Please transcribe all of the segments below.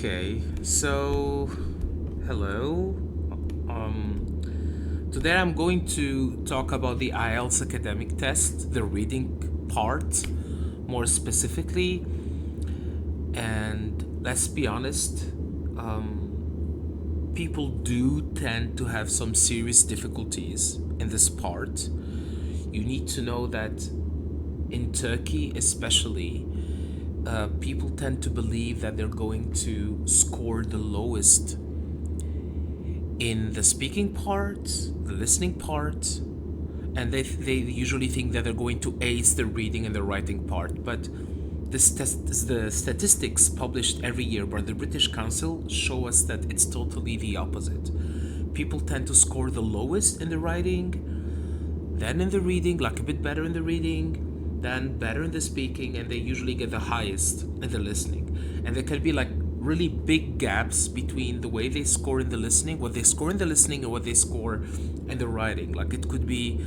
Okay, so hello. Today I'm going to talk about the Ielts academic test, the reading part, more specifically. And let's be honest, people do tend to have some serious difficulties in this part. You need to know that in Turkey, especially, people tend to believe that they're going to score the lowest in the speaking part, the listening part, and they usually think that they're going to ace the reading and the writing part. But the statistics published every year by the British Council show us that it's totally the opposite. People tend to score the lowest in the writing, then in the reading, like a bit better in the reading, then better in the speaking, and they usually get the highest in the listening. And there can be like really big gaps between the way they score in the listening, what they score in the listening, and what they score in the writing. Like it could be,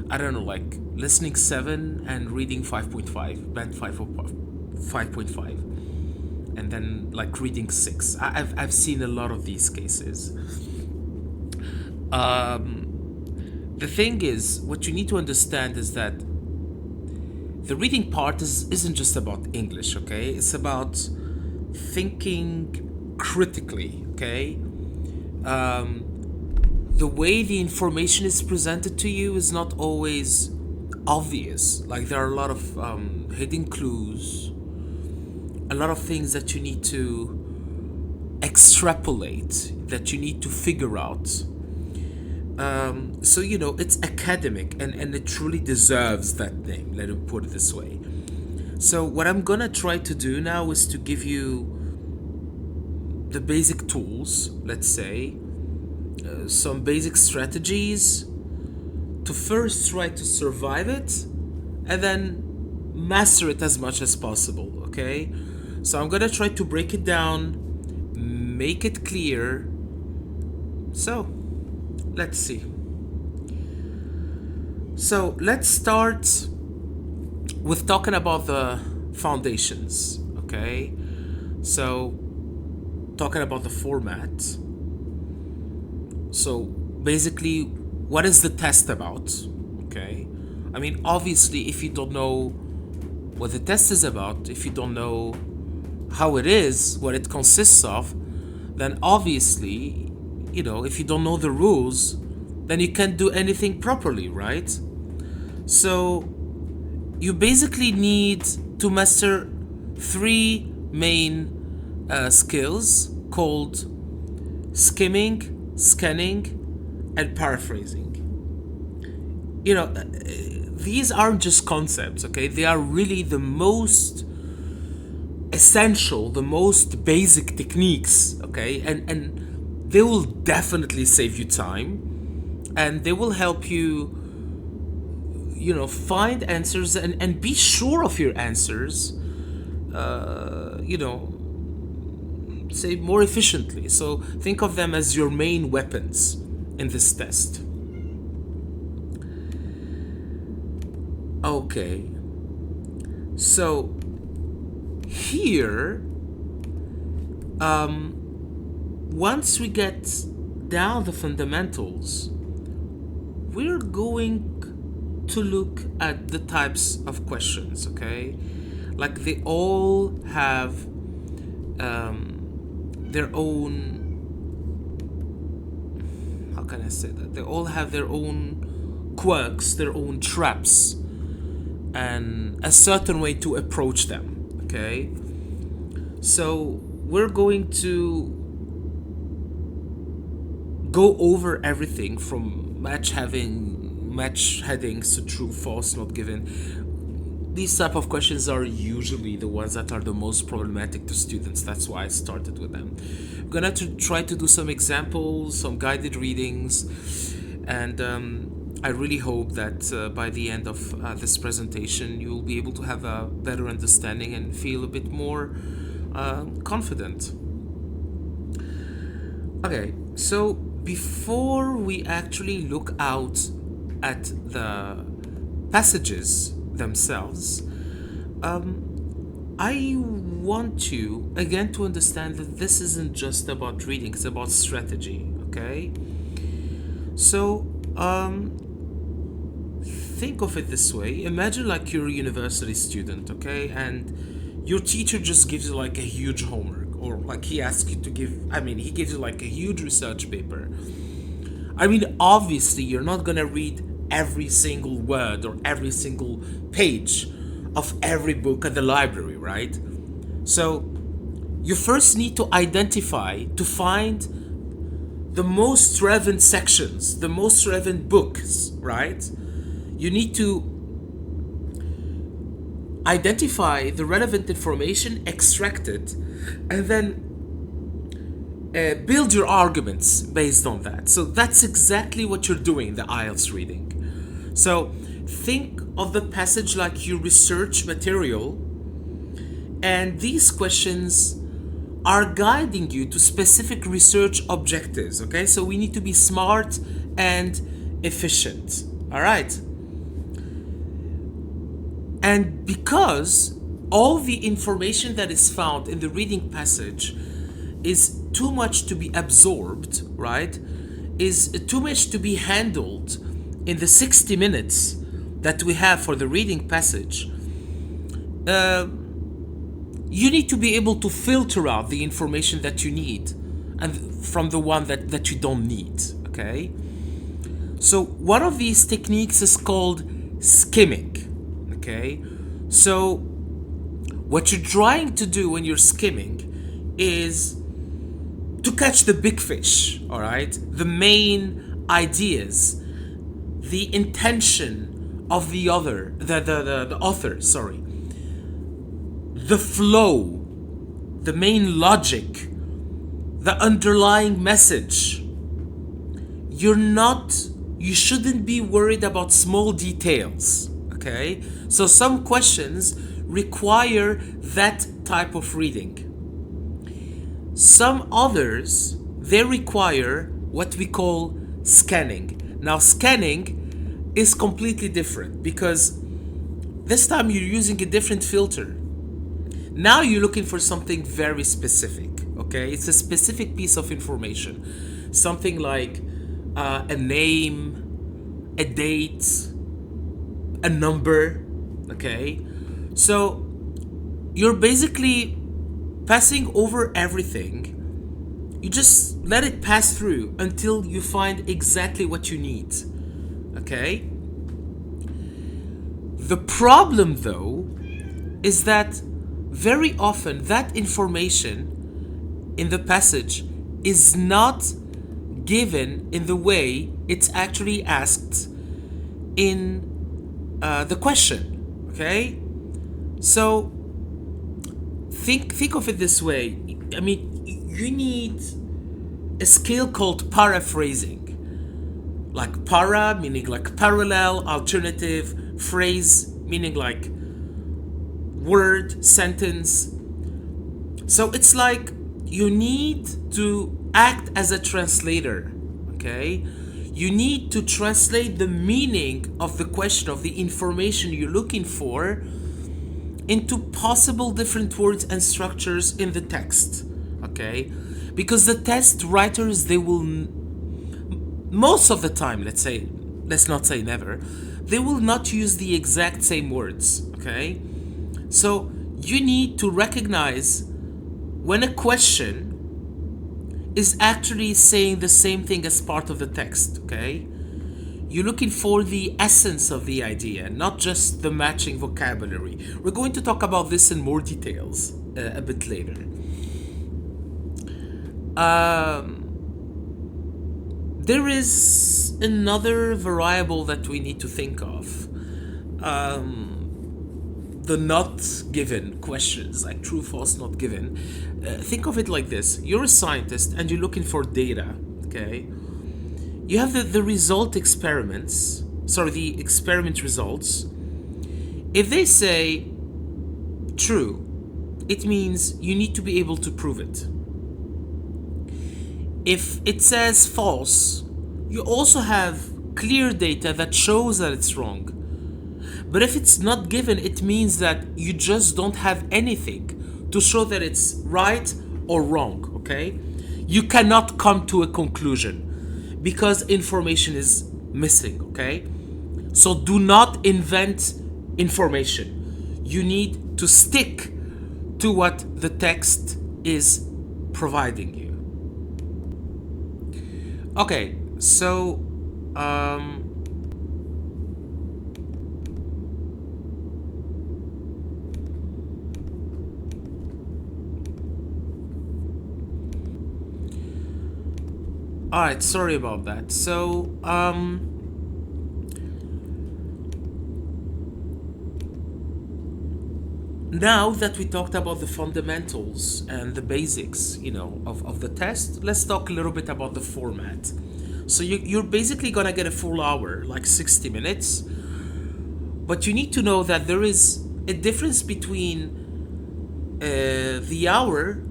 I don't know, like listening 7 and reading 5.5, band 5.5, and then like reading 6. I've seen a lot of these cases. The thing is, what you need to understand is that the reading part isn't just about English, okay? It's about thinking critically, okay? The way the information is presented to you is not always obvious. Like there are a lot of hidden clues, a lot of things that you need to extrapolate, that you need to figure out. So, it's academic and it truly deserves that name, let me put it this way. So, what I'm gonna try to do now is to give you the basic tools, let's say, some basic strategies to first try to survive it and then master it as much as possible, okay? So, I'm gonna try to break it down, make it clear. So, let's see. So let's start with talking about the foundations, okay? So, talking about the format. So, basically, what is the test about, okay? I mean, obviously, if you don't know what the test is about, if you don't know how it is, what it consists of, then obviously, if you don't know the rules, then you can't do anything properly, right? So you basically need to master three main skills called skimming, scanning, and paraphrasing. These aren't just concepts, okay? They are really the most essential, the most basic techniques, okay? And they will definitely save you time, and they will help you find answers and be sure of your answers, say more efficiently. So think of them as your main weapons in this test. Okay, so here, once we get down the fundamentals, we're going to look at the types of questions, okay? Like they all have their own, how can I say that? They all have their own quirks, their own traps, and a certain way to approach them, okay? So we're going to go over everything from match headings to true, false, not given. These type of questions are usually the ones that are the most problematic to students. That's why I started with them. I'm gonna try to do some examples, some guided readings, and I really hope that by the end of this presentation you will be able to have a better understanding and feel a bit more confident. Okay, so before we actually look out at the passages themselves, I want you again to understand that this isn't just about reading, it's about strategy, okay? So, think of it this way. Imagine like you're a university student, okay? And your teacher just gives you like a huge homework, or like he asks you to he gives you like a huge research paper. Obviously, you're not gonna read every single word or every single page of every book at the library, right? So, you first need to find the most relevant sections, the most relevant books, right? You need to identify the relevant information, extract it, and then build your arguments based on that. So that's exactly what you're doing in the IELTS reading. So think of the passage like your research material, and these questions are guiding you to specific research objectives, okay? So we need to be smart and efficient, all right? And because all the information that is found in the reading passage is too much to be absorbed, right? Is too much to be handled in the 60 minutes that we have for the reading passage, you need to be able to filter out the information that you need and from the one that you don't need, okay? So one of these techniques is called skimming, okay? So what you're trying to do when you're skimming is to catch the big fish, all right? The main ideas, the intention of the author, sorry. The flow, the main logic, the underlying message. You shouldn't be worried about small details, okay? So some questions require that type of reading. Some others, they require what we call scanning. Now, scanning is completely different because this time you're using a different filter. Now you're looking for something very specific, okay? It's a specific piece of information. Something like a name, a date, a number, okay? So you're basically passing over everything. You just let it pass through until you find exactly what you need, okay? The problem, though, is that very often that information in the passage is not given in the way it's actually asked in the question, okay? So think of it this way. You need a skill called paraphrasing. Like para meaning like parallel, alternative, phrase meaning like word, sentence. So it's like you need to act as a translator, okay? You need to translate the meaning of the question, of the information you're looking for, into possible different words and structures in the text, okay? Because the text writers, they will, most of the time, let's not say never, they will not use the exact same words, okay? So you need to recognize when a question is actually saying the same thing as part of the text, okay? You're looking for the essence of the idea, not just the matching vocabulary. We're going to talk about this in more details a bit later. There is another variable that we need to think of. The not given questions, like true, false, not given. Think of it like this. You're a scientist and you're looking for data, okay? You have the experiment results. If they say true, it means you need to be able to prove it. If it says false, you also have clear data that shows that it's wrong. But if it's not given, it means that you just don't have anything to show that it's right or wrong, okay? You cannot come to a conclusion because information is missing, okay? So do not invent information. You need to stick to what the text is providing you. Okay, so all right, sorry about that. So now that we talked about the fundamentals and the basics, of the test, let's talk a little bit about the format. So you're basically gonna get a full hour, like 60 minutes, but you need to know that there is a difference between the hour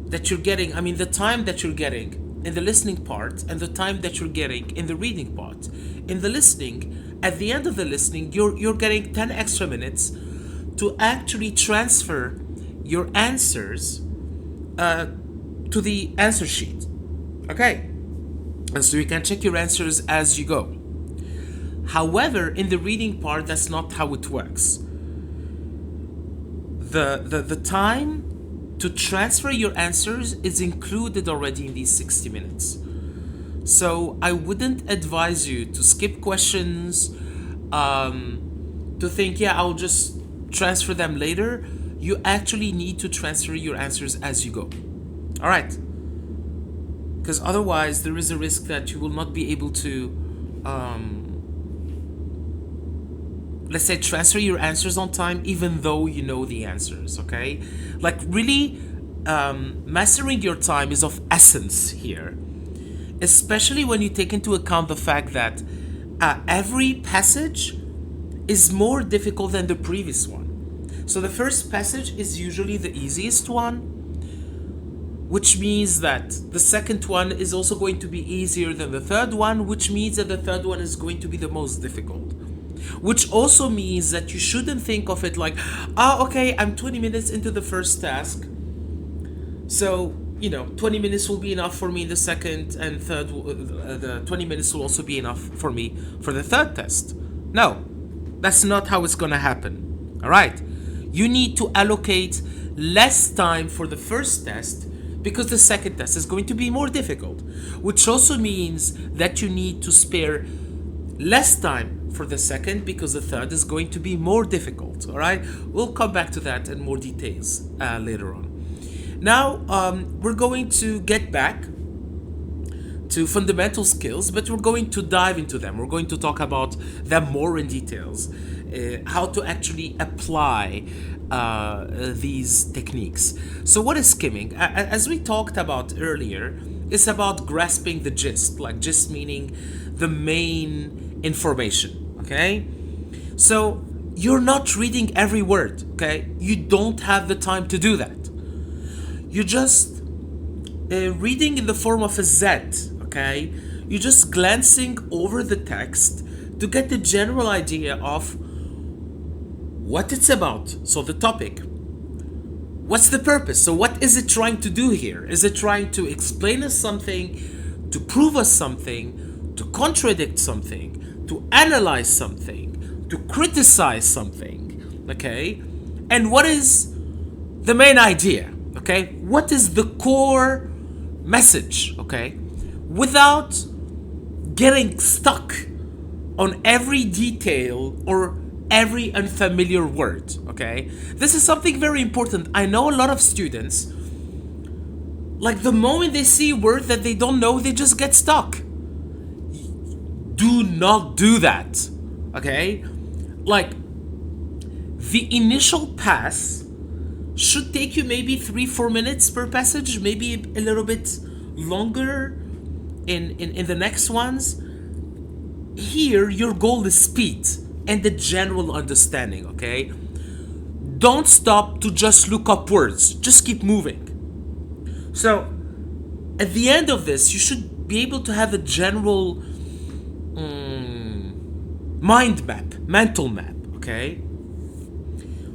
that you're getting, the time that you're getting in the listening part and the time that you're getting in the reading part. In the listening, at the end of the listening, you're getting 10 extra minutes to actually transfer your answers to the answer sheet. Okay? And so you can check your answers as you go. However, in the reading part, that's not how it works. The time to transfer your answers is included already in these 60 minutes. So I wouldn't advise you to skip questions, to think, I'll just transfer them later. You actually need to transfer your answers as you go. All right. Because otherwise there is a risk that you will not be able to, let's say, transfer your answers on time, even though you know the answers, okay? Like really, mastering your time is of essence here, especially when you take into account the fact that every passage is more difficult than the previous one. So the first passage is usually the easiest one, which means that the second one is also going to be easier than the third one, which means that the third one is going to be the most difficult. Which also means that you shouldn't think of it like, okay, I'm 20 minutes into the first task, so 20 minutes will be enough for me in the second and third, the 20 minutes will also be enough for me for the third test. No, that's not how it's gonna happen. All right, you need to allocate less time for the first test because the second test is going to be more difficult, which also means that you need to spare less time for the second because the third is going to be more difficult. All right, we'll come back to that in more details later on. Now we're going to get back to fundamental skills, but we're going to dive into them. We're going to talk about them more in details, how to actually apply these techniques. So what is skimming? As we talked about earlier, it's about grasping the gist, like gist meaning the main information, okay? So you're not reading every word, okay? You don't have the time to do that. You're just reading in the form of a Z, okay? You're just glancing over the text to get the general idea of what it's about, so the topic. What's the purpose? So what is it trying to do here? Is it trying to explain us something, to prove us something, to contradict something, to analyze something, to criticize something, okay? And what is the main idea, okay? What is the core message, okay? Without getting stuck on every detail or every unfamiliar word, okay? This is something very important. I know a lot of students, like the moment they see a word that they don't know, they just get stuck. Do not do that, okay? Like, the initial pass should take you maybe 3-4 minutes per passage, maybe a little bit longer in the next ones. Here, your goal is speed and the general understanding, okay? Don't stop to just look up words. Just keep moving. So, at the end of this, you should be able to have a general mind map, mental map, Okay?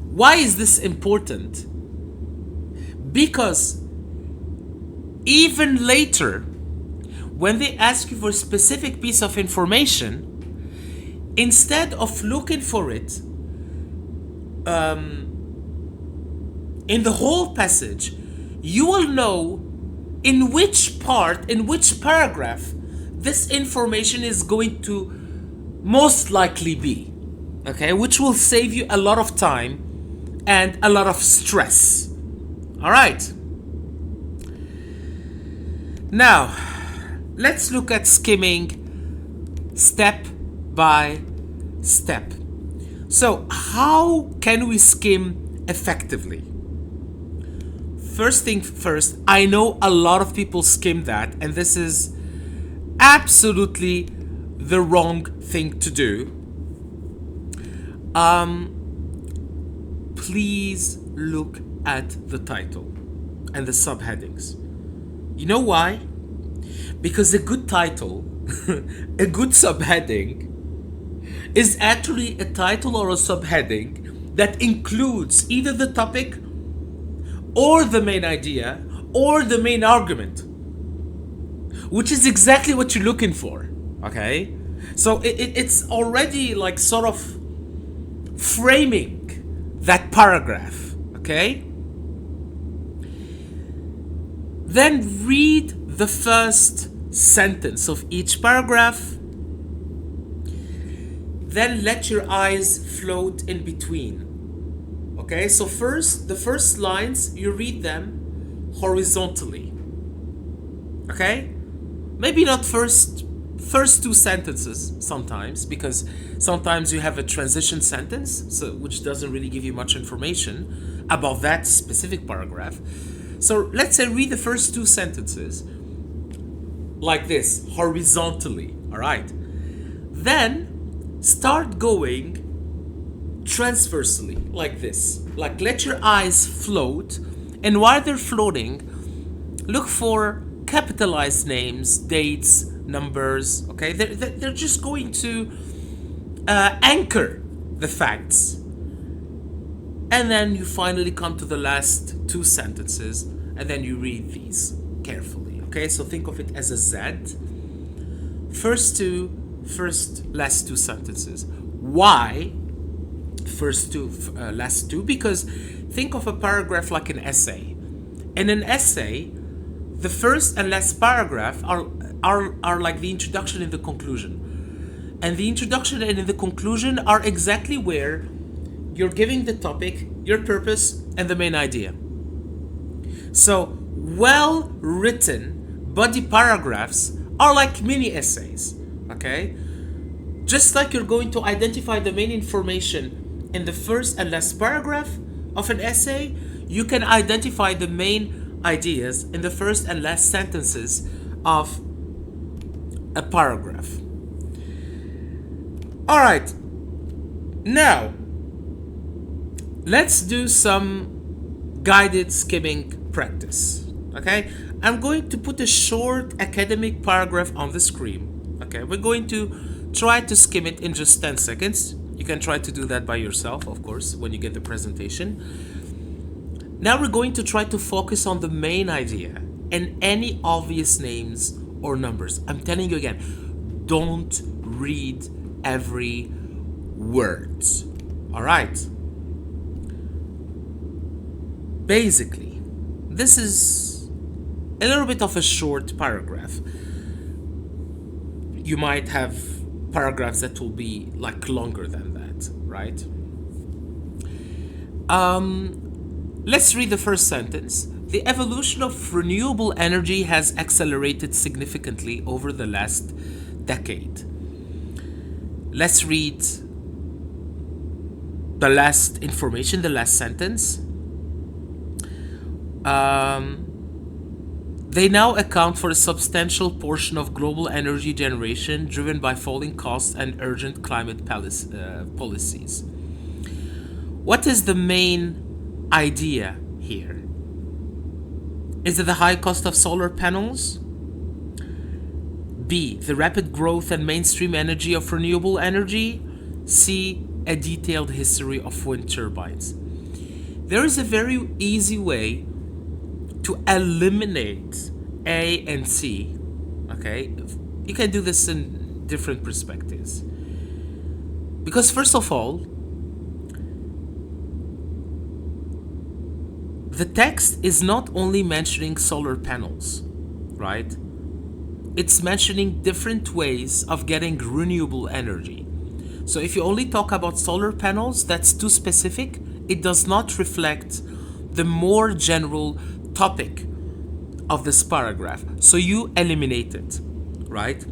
Why is this important? Because even later, when they ask you for a specific piece of information, instead of looking for it in the whole passage, you will know in which part, in which paragraph, this information is going to most likely be. Okay, which will save you a lot of time and a lot of stress. All right. Now, let's look at skimming step by step. So, how can we skim effectively? First thing first, I know a lot of people skim that, and this is absolutely the wrong thing to do. Please look at the title and the subheadings. You know why? Because a good title, a good subheading, is actually a title or a subheading that includes either the topic or the main idea or the main argument, which is exactly what you're looking for. Okay? So it's already like sort of framing that paragraph. Okay? Then read the first sentence of each paragraph. Then let your eyes float in between. Okay, so the first lines, you read them horizontally. Okay? Maybe not first two sentences sometimes, because sometimes you have a transition sentence, so which doesn't really give you much information about that specific paragraph. So let's say read the first two sentences like this, horizontally, all right? Then start going transversely, like this. Like, let your eyes float, and while they're floating, look for capitalized names, dates, numbers, okay? They're just going to anchor the facts. And then you finally come to the last two sentences, and then you read these carefully, okay? So think of it as a Z. Last two sentences. Why last two? Because think of a paragraph like an essay. In an essay, the first and last paragraph are like the introduction and the conclusion. And the introduction and the conclusion are exactly where you're giving the topic, your purpose, and the main idea. So, well-written body paragraphs are like mini essays, okay? Just like you're going to identify the main information in the first and last paragraph of an essay, you can identify the main ideas in the first and last sentences of a paragraph. All right, now let's do some guided skimming practice. Okay, I'm going to put a short academic paragraph on the screen. Okay, we're going to try to skim it in just 10 seconds. You can try to do that by yourself, of course, when you get the presentation. Now we're going to try to focus on the main idea and any obvious names or numbers. I'm telling you again, don't read every word. All right. Basically, this is a little bit of a short paragraph. You might have paragraphs that will be like longer than that, right? Let's read the first sentence. The evolution of renewable energy has accelerated significantly over the last decade. Let's read the last information, the last sentence. They now account for a substantial portion of global energy generation driven by falling costs and urgent climate policies. What is the main idea here? Is it the high cost of solar panels? B, the rapid growth and mainstream energy of renewable energy? C, a detailed history of wind turbines. There is a very easy way to eliminate A and C. Okay, you can do this in different perspectives. Because first of all, the text is not only mentioning solar panels, right? It's mentioning different ways of getting renewable energy. So if you only talk about solar panels, that's too specific. It does not reflect the more general topic of this paragraph. So you eliminate it, right?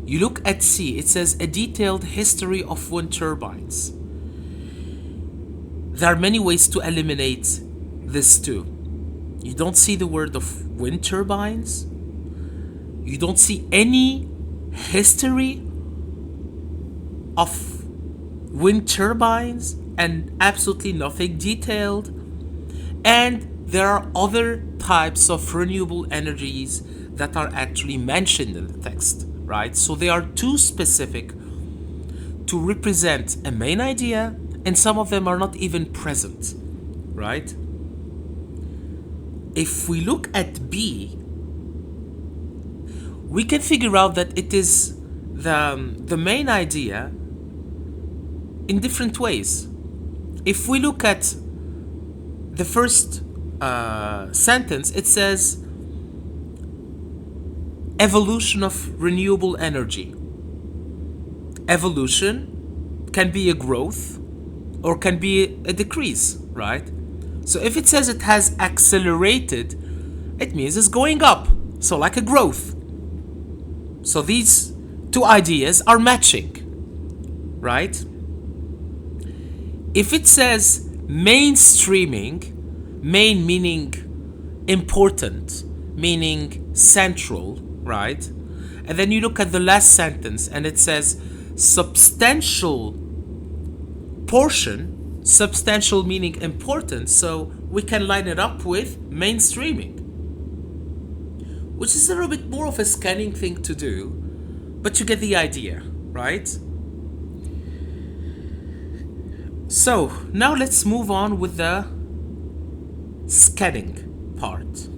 You look at C, it says a detailed history of wind turbines. There are many ways to eliminate this too. You don't see the word of wind turbines. You don't see any history of wind turbines and absolutely nothing detailed. And there are other types of renewable energies that are actually mentioned in the text, right? So they are too specific to represent a main idea, and some of them are not even present, right? If we look at B, we can figure out that it is the main idea in different ways. If we look at the first sentence, it says evolution of renewable energy. Evolution can be a growth or can be a decrease, right? So if it says it has accelerated, it means it's going up. So like a growth. So these two ideas are matching, right? If it says mainstreaming, main meaning important, meaning central, right? And then you look at the last sentence and it says substantial portion, substantial meaning important, so we can line it up with mainstreaming, which is a little bit more of a scanning thing to do, but you get the idea, right? So now let's move on with the scanning part.